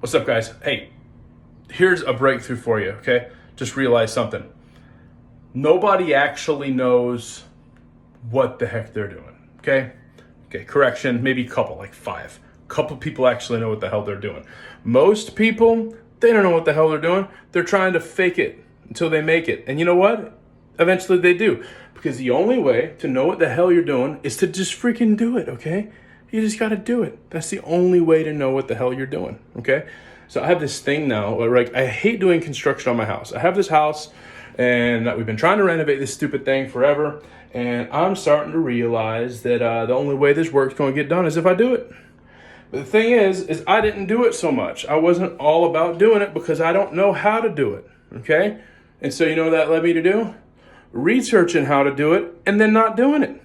What's up, guys? Hey, here's a breakthrough for you, okay? Just realize something. Nobody actually knows what the heck they're doing, okay? Okay, correction, maybe a couple, like 5. A couple people actually know what the hell they're doing. Most people, they don't know what the hell they're doing. They're trying to fake it until they make it. And you know what? Eventually they do. Because the only way to know what the hell you're doing is to just freaking do it, okay? You just got to do it. That's the only way to know what the hell you're doing, okay? So I have this thing now, like I hate doing construction on my house. I have this house and we've been trying to renovate this stupid thing forever. And I'm starting to realize that the only way this work's going to get done is if I do it. But the thing is I didn't do it so much. I wasn't all about doing it because I don't know how to do it, okay? And so you know what that led me to do? Researching how to do it and then not doing it.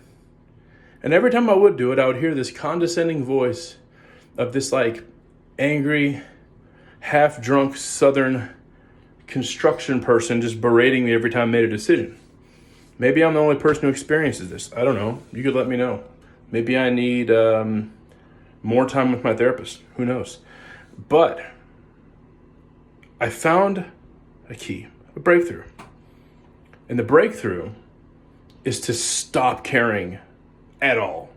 And every time I would do it, I would hear this condescending voice of this like angry, half-drunk Southern construction person just berating me every time I made a decision. Maybe I'm the only person who experiences this. I don't know. You could let me know. Maybe I need more time with my therapist. Who knows? But I found a key, a breakthrough. And the breakthrough is to stop caring at all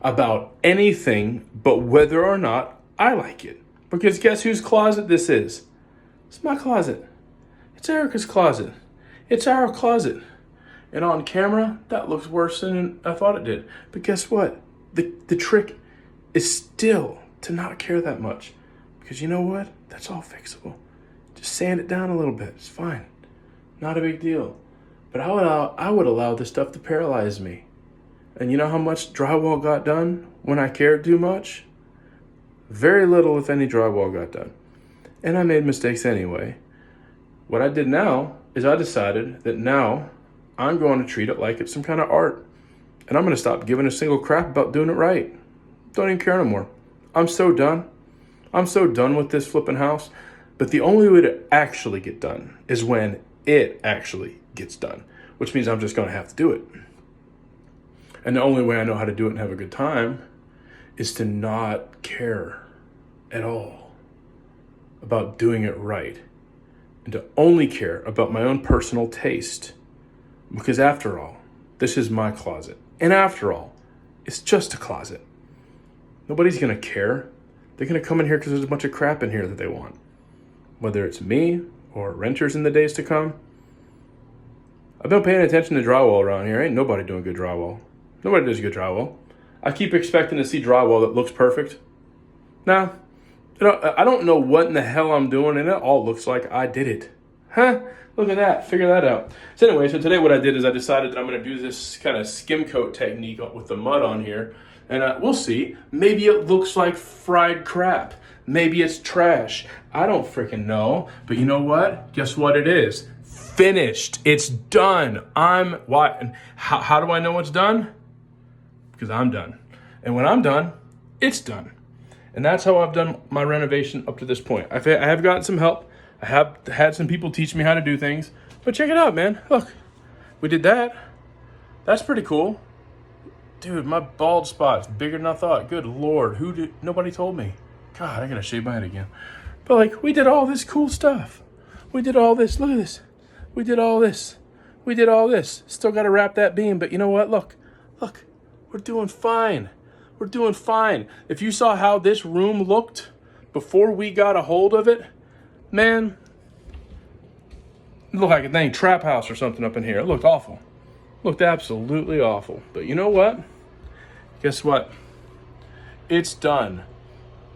about anything but whether or not I like it. Because guess whose closet this is? It's my closet. It's Erica's closet. It's our closet. And on camera, that looks worse than I thought it did. But guess what? The trick is still to not care that much. Because you know what? That's all fixable. Just sand it down a little bit. It's fine. Not a big deal. But I would allow this stuff to paralyze me. And you know how much drywall got done when I cared too much? Very little, if any, drywall got done. And I made mistakes anyway. What I did now is I decided that now I'm going to treat it like it's some kind of art. And I'm going to stop giving a single crap about doing it right. Don't even care no more. I'm so done. I'm so done with this flipping house. But the only way to actually get done is when it actually gets done, which means I'm just going to have to do it. And the only way I know how to do it and have a good time is to not care at all about doing it right and to only care about my own personal taste. Because after all, this is my closet. And after all, it's just a closet. Nobody's going to care. They're going to come in here because there's a bunch of crap in here that they want. Whether it's me or renters in the days to come. I've been paying attention to drywall around here. Ain't nobody doing good drywall. Nobody does good drywall. I keep expecting to see drywall that looks perfect. Nah, I don't know what in the hell I'm doing, and it all looks like I did it. Huh? Look at that. Figure that out. So anyway, today what I did is I decided that I'm going to do this kind of skim coat technique with the mud on here. And we'll see. Maybe it looks like fried crap. Maybe it's trash. I don't freaking know. But you know what? Guess what it is? Finished. It's done. How do I know it's done? Because I'm done. And when I'm done, it's done. And that's how I've done my renovation up to this point. I have gotten some help. I have had some people teach me how to do things. But check it out, man. Look, we did that. That's pretty cool. Dude, my bald spot's bigger than I thought. Good Lord. Nobody told me. God, I gotta shave my head again. But like, we did all this cool stuff. We did all this. Look at this. We did all this. We did all this. Still gotta wrap that beam, but you know what? Look. We're doing fine. We're doing fine. If you saw how this room looked before we got a hold of it, man, it looked like a dang trap house or something up in here. It looked awful. Looked absolutely awful. But you know what? Guess what? It's done.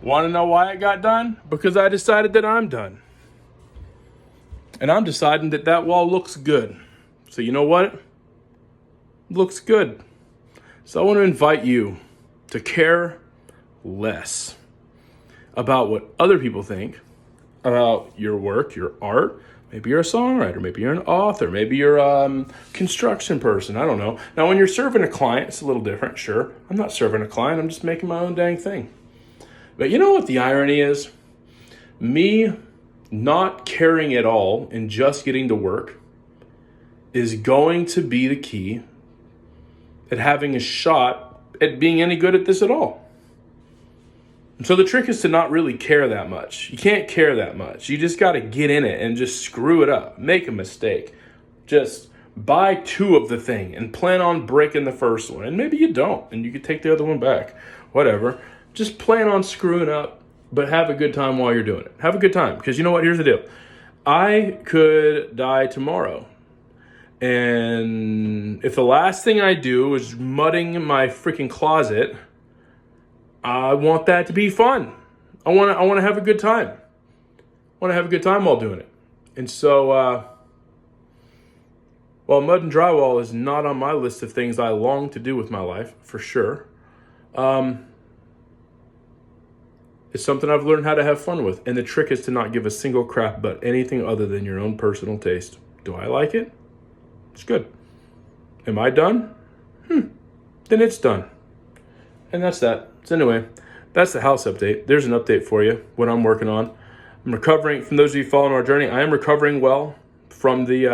Want to know why it got done? Because I decided that I'm done. And I'm deciding that that wall looks good. So you know what? It looks good. So I want to invite you to care less about what other people think about your work, your art. Maybe you're a songwriter, maybe you're an author, maybe you're a construction person, I don't know. Now, when you're serving a client, it's a little different, sure. I'm not serving a client, I'm just making my own dang thing. But you know what the irony is? Me not caring at all and just getting to work is going to be the key at having a shot at being any good at this at all. So the trick is to not really care that much. You can't care that much. You just got to get in it and just screw it up. Make a mistake. Just buy 2 of the thing and plan on breaking the first one. And maybe you don't, and you can take the other one back. Whatever. Just plan on screwing up, but have a good time while you're doing it. Have a good time. Because you know what? Here's the deal. I could die tomorrow. And if the last thing I do is mudding my freaking closet, I want that to be fun. I want to have a good time. I want to have a good time while doing it. And so, while mud and drywall is not on my list of things I long to do with my life, for sure, it's something I've learned how to have fun with. And the trick is to not give a single crap about anything other than your own personal taste. Do I like it? It's good. Am I done? Then it's done. And that's that. So anyway, that's the house update. There's an update for you, what I'm working on. I'm recovering, from those of you following our journey, I am recovering well from the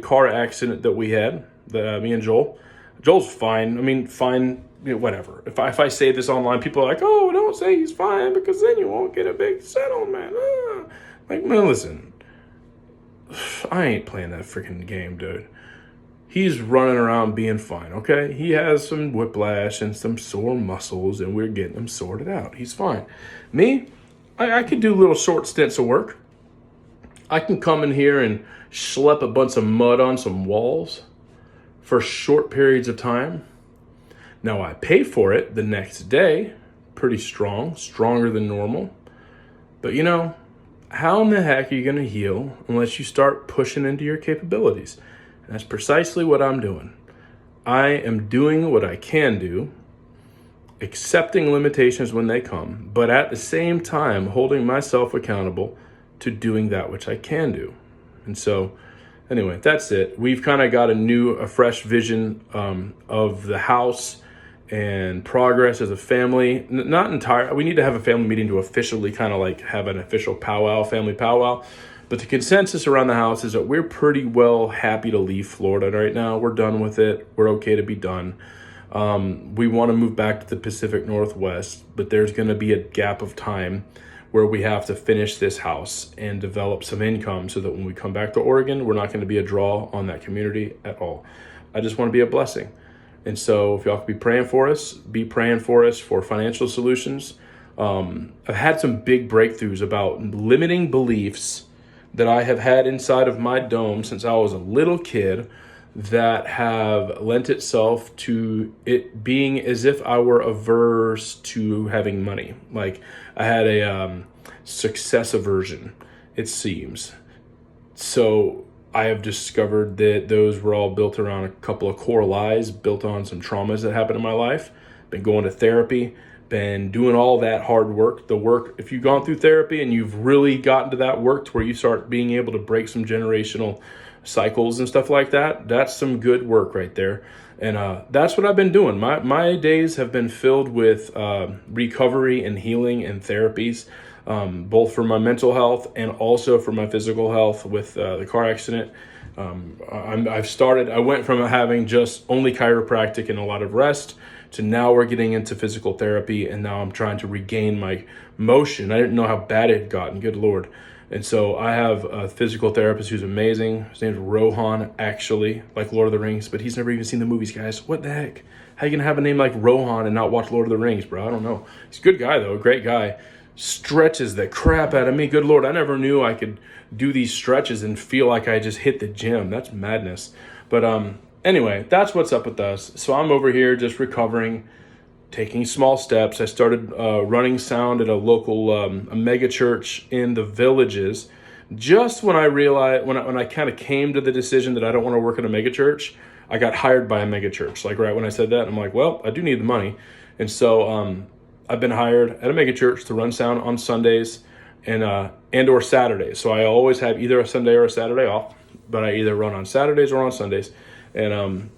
car accident that we had, me and Joel. Joel's fine. I mean, fine, whatever. If I say this online, people are like, oh, don't say he's fine because then you won't get a big settlement. Like, man, listen, I ain't playing that freaking game, dude. He's running around being fine, okay? He has some whiplash and some sore muscles, and we're getting him sorted out. He's fine. Me, I could do little short stints of work. I can come in here and schlep a bunch of mud on some walls for short periods of time. Now, I pay for it the next day, pretty strong, stronger than normal. But how in the heck are you going to heal unless you start pushing into your capabilities? That's precisely what I'm doing. I am doing what I can do, accepting limitations when they come, but at the same time holding myself accountable to doing that which I can do. And so, anyway, that's it. We've kind of got a fresh vision of the house and progress as a family. Not entire. We need to have a family meeting to officially kind of like have an official family powwow. But the consensus around the house is that we're pretty well happy to leave Florida right now. We're done with it. We're okay to be done. We want to move back to the Pacific Northwest, but there's going to be a gap of time where we have to finish this house and develop some income so that when we come back to Oregon, we're not going to be a draw on that community at all. I just want to be a blessing. And so if y'all could be praying for us for financial solutions. I've had some big breakthroughs about limiting beliefs that I have had inside of my dome since I was a little kid that have lent itself to it being as if I were averse to having money. Like I had a success aversion, it seems. So I have discovered that those were all built around a couple of core lies, built on some traumas that happened in my life. Been going to therapy, been doing all that hard work, if you've gone through therapy and you've really gotten to that work to where you start being able to break some generational cycles and stuff like that, that's some good work right there. And that's what I've been doing. My days have been filled with recovery and healing and therapies, both for my mental health and also for my physical health with the car accident. I went from having just only chiropractic and a lot of rest to now we're getting into physical therapy, and now I'm trying to regain my motion. I didn't know how bad it had gotten, good Lord. And so I have a physical therapist who's amazing. His name's Rohan, actually, like Lord of the Rings, but he's never even seen the movies, guys. What the heck? How you gonna have a name like Rohan and not watch Lord of the Rings, bro? I don't know. He's a good guy, though, a great guy. Stretches the crap out of me. Good Lord, I never knew I could do these stretches and feel like I just hit the gym. That's madness. But anyway, that's what's up with us. So I'm over here just recovering, taking small steps. I started running sound at a local a mega church in the Villages. Just when I realized, when I kind of came to the decision that I don't want to work at a mega church, I got hired by a mega church. Like right when I said that, I'm like, well, I do need the money. And so I've been hired at a mega church to run sound on Sundays and or Saturdays. So I always have either a Sunday or a Saturday off, but I either run on Saturdays or on Sundays. And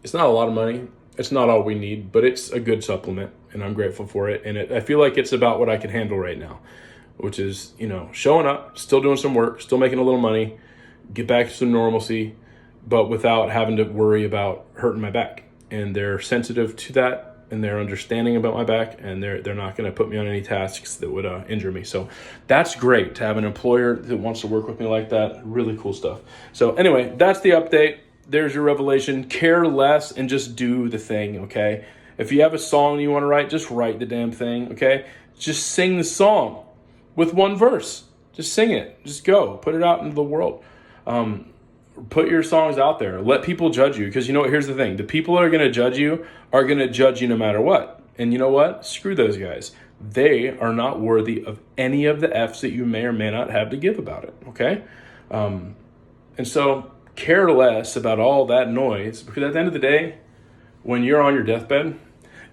it's not a lot of money. It's not all we need, but it's a good supplement, and I'm grateful for it. And I feel like it's about what I can handle right now, which is, showing up, still doing some work, still making a little money, get back to some normalcy, but without having to worry about hurting my back. And they're sensitive to that and they're understanding about my back, and they're not going to put me on any tasks that would injure me. So that's great to have an employer that wants to work with me like that. Really cool stuff. So anyway, that's the update. There's your revelation. Care less and just do the thing, okay? If you have a song you want to write, just write the damn thing, okay? Just sing the song with one verse. Just sing it. Just go. Put it out into the world. Put your songs out there. Let people judge you. Because you know what? Here's the thing. The people that are going to judge you are going to judge you no matter what. And you know what? Screw those guys. They are not worthy of any of the F's that you may or may not have to give about it, okay? And so care less about all that noise, because at the end of the day, when you're on your deathbed,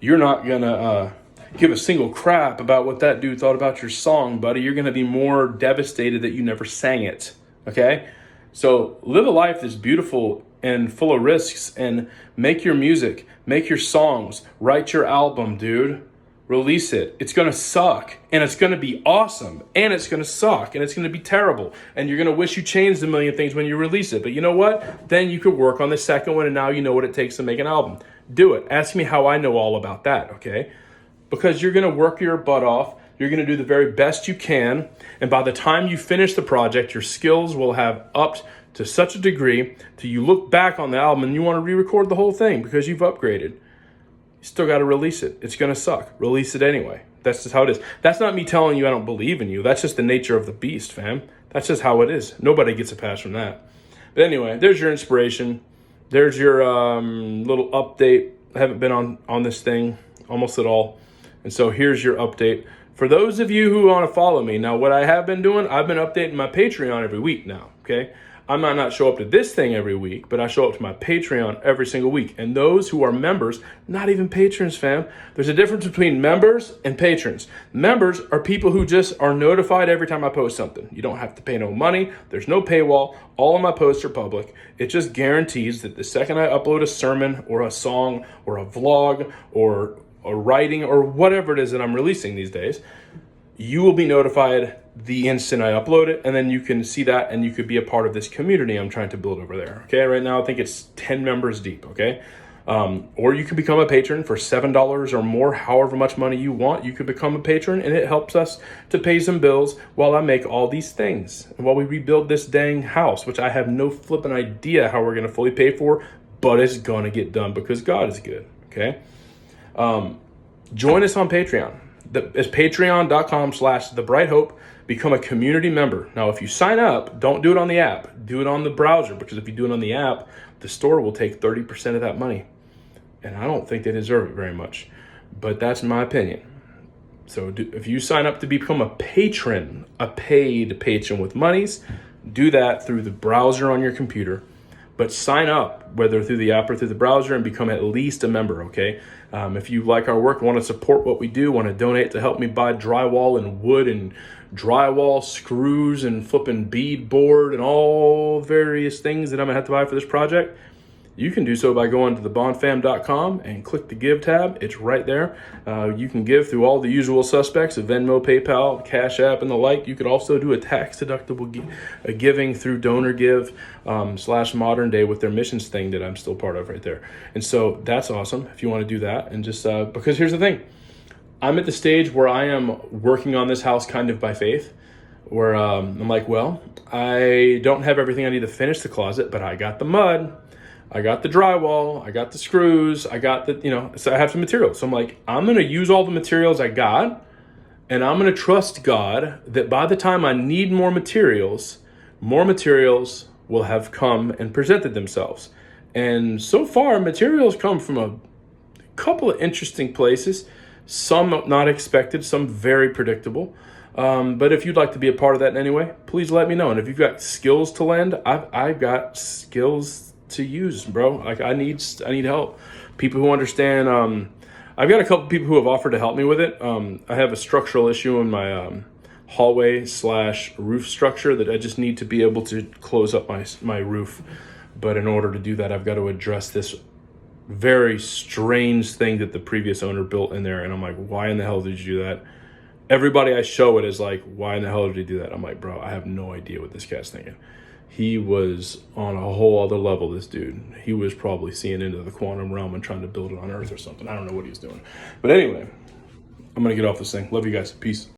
you're not going to give a single crap about what that dude thought about your song, buddy. You're going to be more devastated that you never sang it, okay? So live a life that's beautiful and full of risks, and make your music, make your songs, write your album, dude. Release it. It's going to suck, and it's going to be awesome, and it's going to suck, and it's going to be terrible, and you're going to wish you changed a million things when you release it. But you know what? Then you could work on the second one, and now you know what it takes to make an album. Do it. Ask me how I know all about that, okay? Because you're going to work your butt off. You're going to do the very best you can, and by the time you finish the project, your skills will have upped to such a degree that you look back on the album and you want to re-record the whole thing because you've upgraded. You still got to release it. It's going to suck. Release it anyway. That's just how it is. That's not me telling you I don't believe in you. That's just the nature of the beast, fam. That's just how it is. Nobody gets a pass from that. But anyway, there's your inspiration. There's your little update. I haven't been on this thing almost at all. And so here's your update. For those of you who want to follow me, now what I have been doing, I've been updating my Patreon every week now, okay? I might not show up to this thing every week, but I show up to my Patreon every single week. And those who are members, not even patrons, fam. There's a difference between members and patrons. Members are people who just are notified every time I post something. You don't have to pay no money. There's no paywall. All of my posts are public. It just guarantees that the second I upload a sermon or a song or a vlog or a writing or whatever it is that I'm releasing these days, you will be notified the instant I upload it, and then you can see that, and you could be a part of this community I'm trying to build over there. Okay, right now I think it's 10 members deep. Okay, or you can become a patron for $7 or more, however much money you want. You could become a patron, and it helps us to pay some bills while I make all these things and while we rebuild this dang house, which I have no flipping idea how we're going to fully pay for, but it's going to get done because God is good. Okay, join us on Patreon. It's patreon.com/thebrighthope. Become a community member. Now, if you sign up, don't do it on the app. Do it on the browser, because if you do it on the app, the store will take 30% of that money. And I don't think they deserve it very much. But that's my opinion. So if you sign up to become a patron, a paid patron with monies, do that through the browser on your computer. But sign up, whether through the app or through the browser, and become at least a member, okay? If you like our work, want to support what we do, want to donate to help me buy drywall and wood and drywall screws and flipping bead board and all various things that I'm going to have to buy for this project, you can do so by going to thebondfam.com and click the Give tab. It's right there. You can give through all the usual suspects of Venmo, PayPal, Cash App, and the like. You could also do a tax-deductible giving through DonorGive / Modern Day with their missions thing that I'm still part of right there. And so that's awesome if you want to do that. And just because here's the thing. I'm at the stage where I am working on this house kind of by faith, where I'm like, well, I don't have everything I need to finish the closet, but I got the mud. I got the drywall, I got the screws, I got the, so I have some materials. So I'm like, I'm going to use all the materials I got, and I'm going to trust God that by the time I need more materials will have come and presented themselves. And so far, materials come from a couple of interesting places, some not expected, some very predictable. But if you'd like to be a part of that in any way, please let me know. And if you've got skills to lend, I've got skills to use, bro. Like I need help. People who understand. I've got a couple people who have offered to help me with it. I have a structural issue in my hallway / roof structure that I just need to be able to close up my roof. But in order to do that, I've got to address this very strange thing that the previous owner built in there. And I'm like, why in the hell did you do that? Everybody I show it is like, why in the hell did he do that? I'm like, bro, I have no idea what this cat's thinking. he was on a whole other level, this dude. He was probably seeing into the quantum realm and trying to build it on Earth or something. I don't know what he was doing. But anyway, I'm going to get off this thing. Love you guys. Peace.